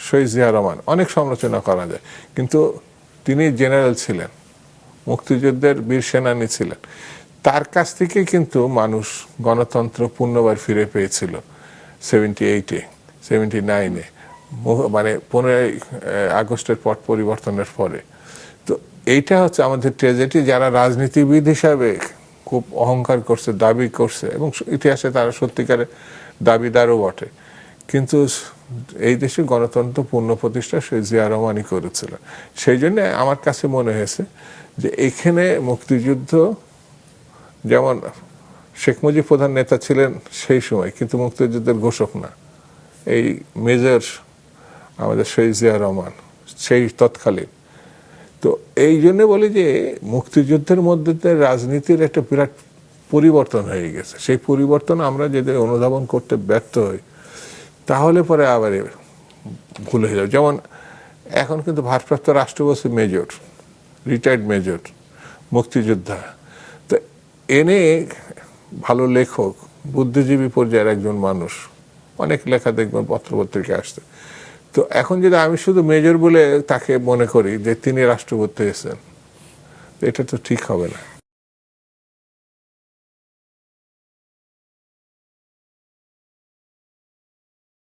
শহীদ জিয়া রহমান, অনেক সমালোচনা করা যায়, কিন্তু তিনি জেনারেল ছিলেন, মুক্তিযুদ্ধের বীর সেনানী ছিলেন। তার কাছ থেকে কিন্তু মানুষ গণতন্ত্র পূর্ণবার ফিরে পেয়েছিল 78-এ, 79-এ, মানে 15ই আগস্টের পট পরিবর্তনের পরে। তো এইটা হচ্ছে আমাদের ট্র্যাজেডি। যারা রাজনীতিবিদ হিসাবে খুব অহংকার করছে, দাবি করছে, এবং ইতিহাসে তারা সত্যিকারের দাবিদারও বটে, কিন্তু এই দেশে গণতন্ত্র পূর্ণ প্রতিষ্ঠা শহীদ জিয়া রহমানই করেছিলেন। সেই জন্য আমার কাছে মনে হয়েছে যে এখানে মুক্তিযুদ্ধ, যেমন শেখ মুজিব প্রধান নেতা ছিলেন সেই সময়, কিন্তু মুক্তিযুদ্ধের ঘোষক না, এই মেজর আমাদের শহীদ জিয়া রহমান সেই তৎকালীন। তো এই জন্য বলি যে মুক্তিযুদ্ধের মধ্যে রাজনীতির একটা বিরাট পরিবর্তন হয়ে গেছে। সেই পরিবর্তন আমরা যদি অনুধাবন করতে ব্যর্থ হই, তাহলে পরে আবার ভুল হয়ে যাবে। যেমন এখন কিন্তু ভারপ্রাপ্ত রাষ্ট্রপতি মেজর, রিটায়ার্ড মেজর, মুক্তিযোদ্ধা। তো এনে ভালো লেখক, বুদ্ধিজীবী পর্যায়ের একজন মানুষ, অনেক লেখা দেখবেন পত্রপত্রিকায় আসছে। তো এখন যদি আমি শুধু মেজর বলে তাকে মনে করি যে তিনি রাষ্ট্রপতি হয়েছেন, এটা তো ঠিক হবে না।